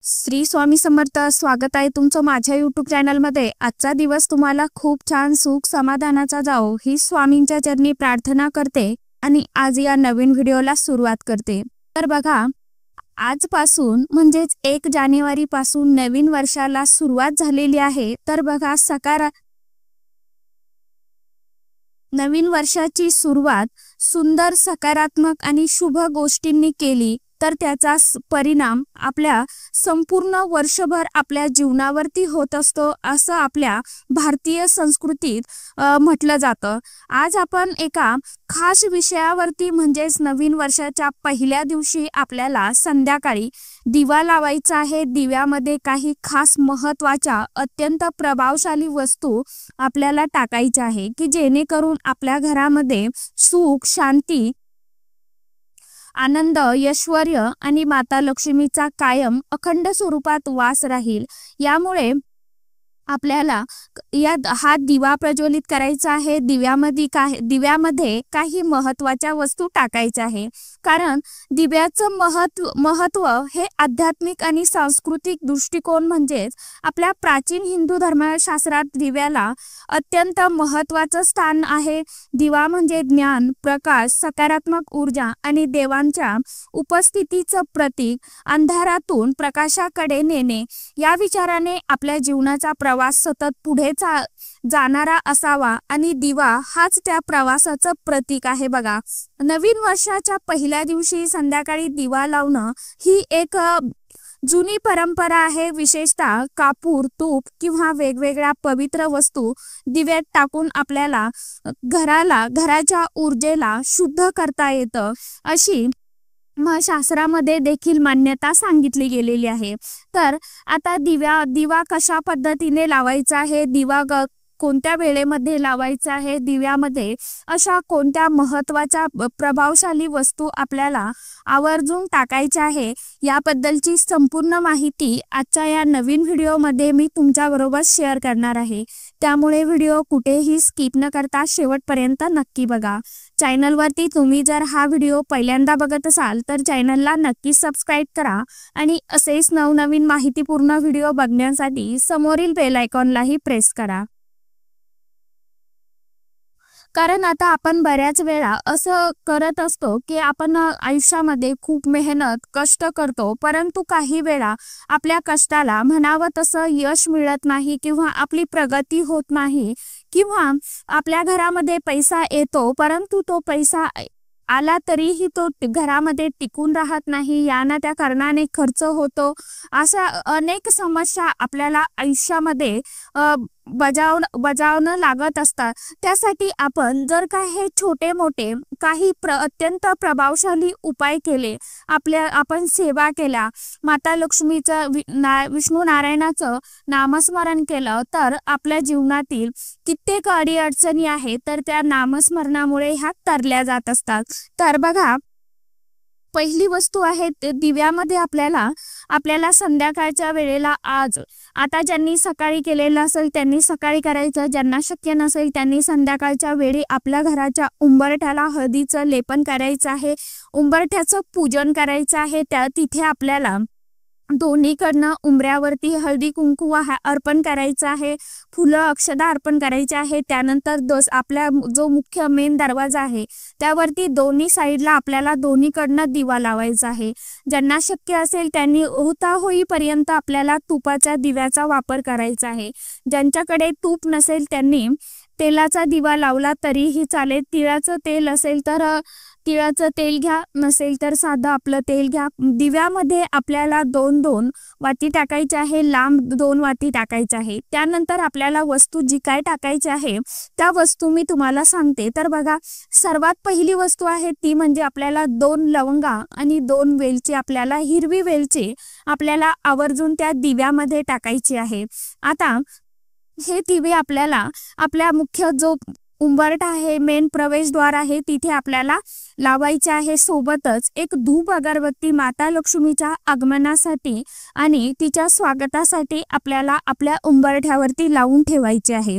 श्री स्वामी समर्थ। स्वागत आहे तुमचं माझ्या यूट्यूब चॅनलमध्ये। आजचा दिवस तुम्हाला खूप छान सुख समाधानाचा जाओ ही स्वामींच्या चरणी प्रार्थना करते आणि आज या नवीन व्हिडिओला सुरुवात करते। तर बघा, आजपासून म्हणजेच 1 जानेवारी पासून नवीन वर्षाला सुरुवात झालेली आहे। तर बघा, नवीन वर्षाची सुरुवात सुंदर सकारात्मक आणि शुभ गोष्टींनी केली तर त्याचा परिणाम आपल्या संपूर्ण वर्षभर आपल्या जीवनावरती होत असतो असं आपल्या भारतीय संस्कृतीत म्हटलं जातं। आज आपण एका खास विषयावरती म्हणजेच नवीन वर्षाच्या पहिल्या दिवशी आपल्याला संध्याकाळी दिवा लावायचा आहे। दिव्यामध्ये काही खास महत्त्वाच्या अत्यंत प्रभावशाली वस्तू आपल्याला टाकायच्या आहे की जेणेकरून आपल्या घरामध्ये सुख, शांती, आनंद, ऐश्वर्य आणि माता लक्ष्मीचा कायम अखंड स्वरूपात वास राहील। यामुळे आपल्याला हा दिवा प्रज्वलित करायचा आहे। दिव्यामध्ये काही महत्त्वाच्या वस्तू टाकायच्या आहे, कारण दिव्याचं महत्त्व हे आध्यात्मिक आणि सांस्कृतिक दृष्टिकोन म्हणजेच आपल्या प्राचीन हिंदू धर्मशास्त्रात दिव्याला अत्यंत महत्त्वाचं स्थान आहे। दिवा म्हणजे ज्ञान, प्रकाश, सकारात्मक ऊर्जा आणि देवांच्या उपस्थितीचं प्रतीक, अंधारातून प्रकाशाकडे नेणे या विचाराने आपल्या जीवनाचा प्रवास सतत पुढे जाणारा असावा आणि दिवा हाच त्या प्रवासाचं प्रतीक आहे। बघा, नवीन वर्षाच्या पहिल्या दिवशी संध्याकाळी दिवा लावणं ही एक जुनी परंपरा आहे। विशेषतः कापूर, तूप किंवा वेगवेगळ्या पवित्र वस्तू दिव्यात टाकून आपल्याला घराच्या ऊर्जेला शुद्ध करता येतं अशी शास्त्रामध्ये देखील मान्यता सांगितली गेलेली आहे। तर आता दिवा कशा पद्धतीने लावायचा आहे, दिवा कोणत्या वेळेमध्ये लावायचा आहे, दिव्यामध्ये अशा कोणत्या महत्त्वाच्या प्रभावशाली वस्तू आपल्याला आवर्जून टाकायच्या आहे याबद्दलची संपूर्ण माहिती आजच्या या नवीन व्हिडिओमध्ये मी तुमच्याबरोबर शेअर करणार आहे। त्यामुळे व्हिडिओ कुठेही स्किप न करता शेवटपर्यंत नक्की बघा। चॅनलवरती तुम्ही जर हा व्हिडिओ पहिल्यांदा बघत असाल तर चॅनलला नक्की सबस्क्राईब करा आणि असेच नवनवीन माहितीपूर्ण व्हिडिओ बघण्यासाठी समोरील बेल आयकॉनलाही प्रेस करा। कारण आता आपण बऱ्याच वेळा असं करत असतो की आपण आयुष्यामध्ये खूप मेहनत, कष्ट करतो, परंतु काही वेळा आपल्या कष्टाला म्हणावं तसं यश मिळत नाही किंवा आपली प्रगती होत नाही किंवा आपल्या घरामध्ये पैसा येतो परंतु तो पैसा आला तरीही तो घरामध्ये टिकून राहत नाही, याना त्या कारणाने खर्च होतो। अशा अनेक समस्या आपल्याला आयुष्यामध्ये बजावणं लागत असतात। त्यासाठी आपण जर काही छोटे मोठे काही अत्यंत प्रभावशाली उपाय केले, आपण सेवा केल्या, माता लक्ष्मीचं विष्णू नारायणाचं नामस्मरण केलं तर आपल्या जीवनातील कित्येक अडीअडचणी आहेत तर त्या नामस्मरणामुळे ह्या तरल्या जात असतात। तर बघा, पहिली वस्तू आहे दिव्यामध्ये आपल्याला संध्याकाळच्या वेळेला आता ज्यांनी सकाळी केलेलं असेल त्यांनी सकाळी करायचं, ज्यांना शक्य नसेल त्यांनी संध्याकाळच्या वेळी आपल्या घराच्या उंबरठ्याला हळदीचं लेपन करायचं आहे, उंबरठ्याचं पूजन करायचं आहे। तिथे आपल्याला दोन्हीकडनं उंबऱ्यावरती हळदी कुंकू अर्पण करायचं आहे, फुलं अक्षदा अर्पण करायचे आहे। त्यानंतर आपल्या जो मुख्य मेन दरवाजा आहे त्यावरती दोन्ही साईडला आपल्याला दोन्हीकडनं दिवा लावायचा आहे। ज्यांना शक्य असेल त्यांनी होता होईपर्यंत आपल्याला तुपाच्या दिव्याचा वापर करायचा आहे। ज्यांच्याकडे तूप नसेल त्यांनी तेलाचा दिवा लावला तरीही चालेल। तिळाचं तेल असेल तर तिळाचं तेल घ्या, नसेल तर साधं आपलं तेल घ्या। दिव्यामध्ये आपल्याला 2-2 वाती टाकायच्या आहे, लांब 2 वाती टाकायच्या आहे। त्यानंतर आपल्याला वस्तू जी काय टाकायची आहे त्या वस्तू मी तुम्हाला सांगते। तर बघा, सर्वात पहिली वस्तू आहे ती म्हणजे आपल्याला 2 लवंगा आणि 2 वेलची, आपल्याला हिरवी वेलची आपल्याला आवर्जून त्या दिव्यामध्ये टाकायची आहे। आता हे दिवे आपल्याला आपल्या मुख्य जो उंबरठा आहे, मेन प्रवेशद्वार आहे, तिथे आपल्याला लावायचे आहे। सोबतच एक धूप अगरबत्ती माता लक्ष्मीच्या आगमनासाठी आणि तिच्या स्वागतासाठी आपल्याला आपल्या उंबरठ्यावरती लावून ठेवायचे आहे।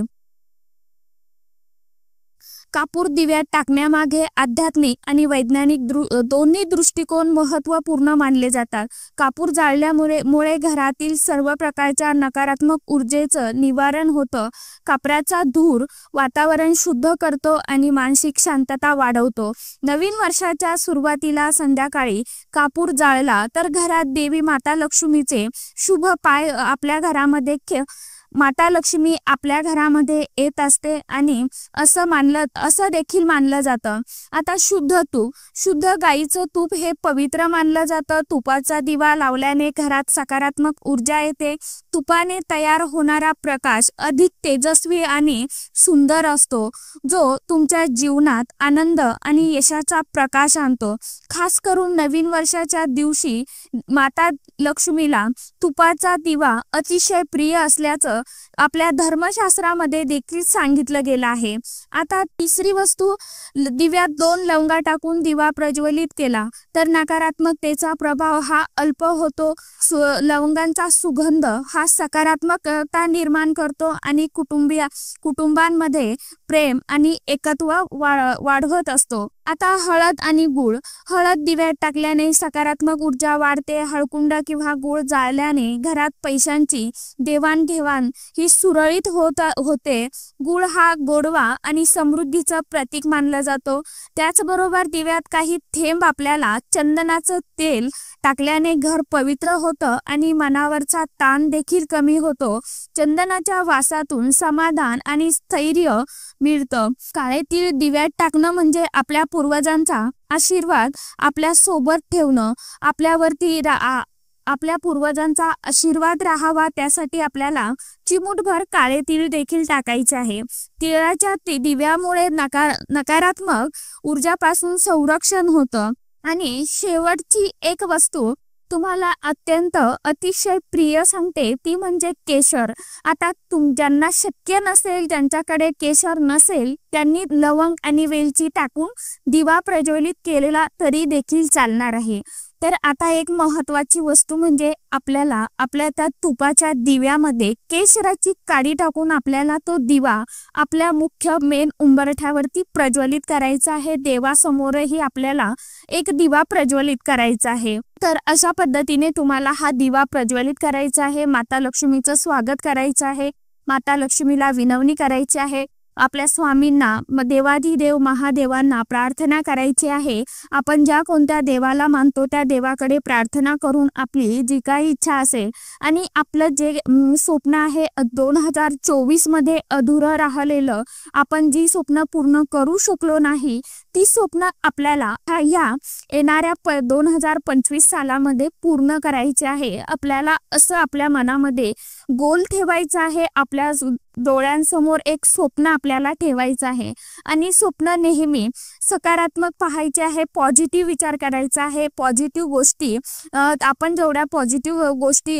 कापूर दिव्यात टाकण्यामागे आध्यात्मिक आणि वैज्ञानिक दोन्ही दृष्टिकोन महत्त्वपूर्ण मानले जातात. कापूर जाळल्यामुळे घरातील सर्व प्रकारच्या नकारात्मक ऊर्जेचं निवारण होतं. कापराचा धूर वातावरण शुद्ध करतो आणि मानसिक शांतता वाढवतो. नवीन वर्षाच्या सुरुवातीला संध्याकाळी कापूर जाळला तर घरात देवी माता लक्ष्मीचे शुभ पाय आपल्या घरामध्ये माता लक्ष्मी आपल्या घरामध्ये येत असते आणि असं देखील मानलं जातं. आता शुद्ध गाईचं तूप हे पवित्र मानलं जातं. तुपाचा दिवा लावल्याने घरात सकारात्मक ऊर्जा येते. तुपाने तयार होणारा प्रकाश अधिक तेजस्वी आणि सुंदर असतो, जो तुमच्या जीवनात आनंद आणि यशाचा प्रकाश आणतो. खास करून नवीन वर्षाच्या दिवशी माता लक्ष्मीला तुपाचा दिवा अतिशय प्रिय असल्याचं आपल्या धर्मशास्त्रामध्ये देखील सांगितलं गेलं आहे. आता तिसरी वस्तू, दिव्यात 2 लवंगा टाकून दिवा प्रज्वलित केला तर नकारात्मकतेचा प्रभाव हा अल्प होतो. लवंगांचा सुगंध हा सकारात्मकता निर्माण करतो आणि कुटुंबांमध्ये प्रेम आणि एकत्व वाढवत असतो. आता हळद आणि गूळ. हळद दिव्यात टाकल्याने सकारात्मक ऊर्जा वाढते. हळकुंड किंवा गूळ जाळल्याने घरात पैशांची देवाणघेवाण ही सुरळीत होते. गूळ हा गोडवा आणि समृद्धीचं प्रतीक मानला जातो. त्याचबरोबर दिव्यात काही थेंब आपल्याला चंदनाचं तेल टाकल्याने घर पवित्र होतं आणि मनावरचा ताण देखील कमी होतो. चंदनाच्या वासातून समाधान आणि स्थैर्य मिळतं. काळे तीळ दिव्यात टाकणं म्हणजे आपल्या पूर्वजांचा आशीर्वाद आपल्या सोबत ठेवणं. आपल्या पूर्वजांचा आशीर्वाद राहावा त्यासाठी आपल्याला चिमूटभर काळे तीळ देखील टाकायचे आहे. तिळाच्या दिव्यामुळे नकारात्मक ऊर्जापासून संरक्षण होतं. आणि शेवटची एक वस्तू तुम्हाला अतिशय प्रिय सांगते, ती म्हणजे केशर. आता ज्यांना शक्य नसेल, ज्यांच्याकडे केशर नसेल, त्यांनी लवंग आणि वेलची टाकून दिवा प्रज्वलित केलेला तरी देखील चालणार आहे. तर आता एक महत्त्वाची वस्तू म्हणजे आपल्याला आपल्या त्या तुपाच्या दिव्यामध्ये केशराची काडी टाकून आपल्याला तो दिवा आपल्या मुख्य मेन उंबरठ्यावरती प्रज्वलित करायचा आहे. देवासमोरही आपल्याला एक दिवा प्रज्वलित करायचा आहे. तर अशा पद्धतीने तुम्हाला हा दिवा प्रज्वलित करायचा आहे. माता लक्ष्मीचं स्वागत करायचं आहे. माता लक्ष्मीला विनवणी करायची आहे. आपल्या स्वामींना, देवाधिदेव महादेवांना प्रार्थना करायची आहे. आपण ज्या कोणत्या देवाला मानतो त्या देवाकडे प्रार्थना करून आपली जी काही इच्छा असेल आणि आपलं जे स्वप्न आहे 2024 मध्ये अधुरं राहिलेलं, आपण जी स्वप्न पूर्ण करू शकलो नाही, ती स्वप्न आपल्याला या येणाऱ्या 2025 सालामध्ये पूर्ण करायची आहे. आपल्याला असं आपल्या मनामध्ये गोल ठेवायचा आहे. आपल्या डोळ्यांसमोर एक स्वप्न आपल्याला ठेवायचं आहे आणि स्वप्न नेहमी सकारात्मक पाहायचे आहे. पॉझिटिव्ह विचार करायचा आहे. पॉझिटिव्ह गोष्टी आपण जेवढ्या पॉझिटिव्ह गोष्टी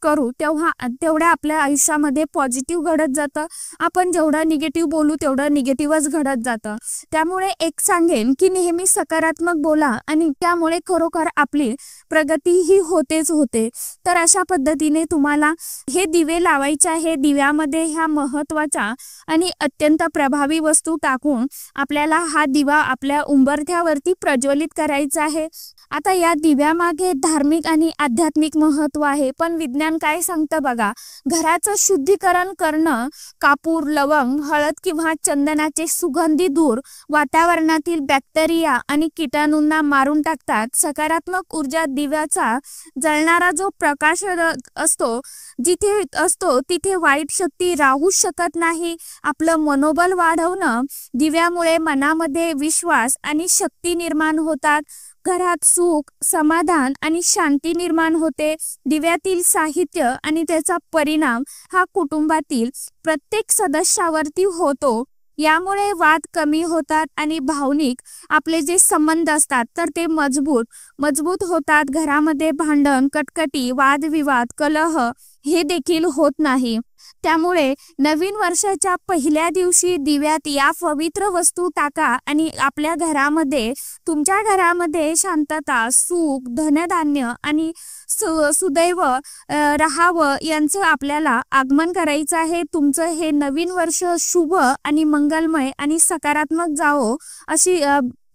करू तेवढ्या आपल्या आयुष्यामध्ये पॉझिटिव्ह घडत जातं. आपण जेवढं निगेटिव्ह बोलू तेवढं निगेटिव्हच घडत जातं. त्यामुळे एक सांगेन की नेहमी सकारात्मक बोला आणि त्यामुळे खरोखर आपली प्रगती ही होतेच होते. तर अशा पद्धतीने तुम्हाला हे दिवे लावायचे आहे. दिव्यामध्ये ह्या महत्त्वाच्या आणि अत्यंत प्रभावी वस्तू टाकून आपल्याला हा दिवा आपल्या उंबरठ्यावरती प्रज्वलित करायचा आहे. आता या दिव्यामागे धार्मिक आणि आध्यात्मिक महत्त्व आहे. पण विज्ञान काय सांगतं बघा. घराचं शुद्धीकरण करणं, कापूर, लवंग, हळद किंवा चंदनाचे सुगंधी धूर वातावरणातील बॅक्टेरिया आणि कीटाणूंना मारून टाकतात. सकारात्मक ऊर्जा दिव्याचा जळणारा जो प्रकाश असतो तिथे वाईट शक्ती राहू शकत नाही. आपलं मनोबल वाढवणं, दिव्यामुळे मनामध्ये विश्वास आणि शक्ती निर्माण होतात. घरात सुख, समाधान आणि शांती निर्माण होते. दिव्यातील साहित्य आणि त्याचा परिणाम हा कुटुंबातील प्रत्येक सदस्यावरती होतो. यामुळे वाद कमी होतात आणि भावनिक आपले जे संबंध असतात तर ते मजबूत होतात. घरामध्ये भांडण, कटकटी, वादविवाद, कलह हे देखील होत नाही। त्यामुळे नवीन वर्षाच्या पहिल्या दिवशी दिव्यात या पवित्र वस्तू टाका आणि आपल्या घरामध्ये, तुमच्या घरामध्ये शांतता, सुख, धनधान्य आणि सुदैव राहावं यांचं आपल्याला आगमन करायचं आहे। तुमचं हे नवीन वर्ष शुभ आणि मंगलमय आणि सकारात्मक जावो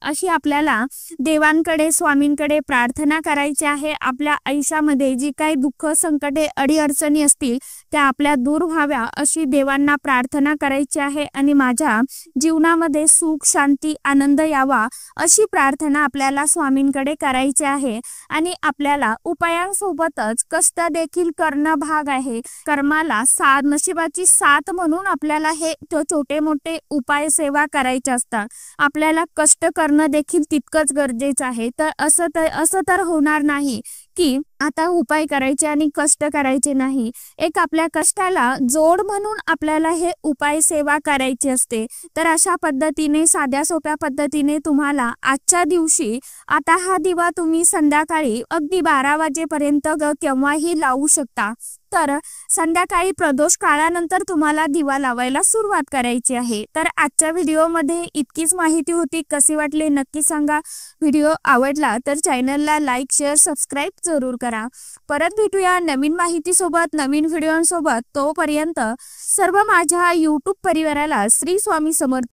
अशी आपल्याला देवांकडे, स्वामींकडे प्रार्थना करायची आहे। आपल्या आयुष्यामध्ये जी काही दुःख, संकटे, अडीअडचणी असतील त्या आपल्या दूर व्हाव्या अशी देवांना प्रार्थना करायची आहे आणि माझ्या जीवनामध्ये सुख, शांती, आनंद यावा अशी प्रार्थना आपल्याला स्वामींकडे करायची आहे। आणि आपल्याला उपायांसोबतच कष्ट देखील करणं भाग आहे। कर्माला साथ, नशिबाची साथ म्हणून आपल्याला हे छोटे मोठे उपाय सेवा करायचे असतात। आपल्याला कष्ट करणं देखील तितकंच गरजेचं आहे। तर असं तर होणार नाही की आता उपाय करायचे आणि कष्ट करायचे नाही। एक आपल्या कष्टाला जोड म्हणून आपल्याला हे उपाय सेवा करायची असते। तर अशा पद्धतीने, साध्या सोप्या पद्धतीने तुम्हाला आजच्या दिवशी आता हा दिवा तुम्ही संध्याकाळी अगदी 12 वाजेपर्यंत केव्हाही लावू शकता। तर संध्याकाळी प्रदोष काळानंतर तुम्हाला दिवा लावायला सुरुवात करायची आहे। तर आजच्या व्हिडिओमध्ये इतकीच माहिती होती। कशी वाटली नक्की सांगा। व्हिडिओ आवडला तर चॅनलला लाईक, शेअर, सबस्क्राईब जरूर करा। परत भेटूया नवीन माहितीसोबत, नवीन व्हिडिओंसोबत। तोपर्यंत सर्व माझ्या यूट्यूब परिवाराला श्री स्वामी समर्थ।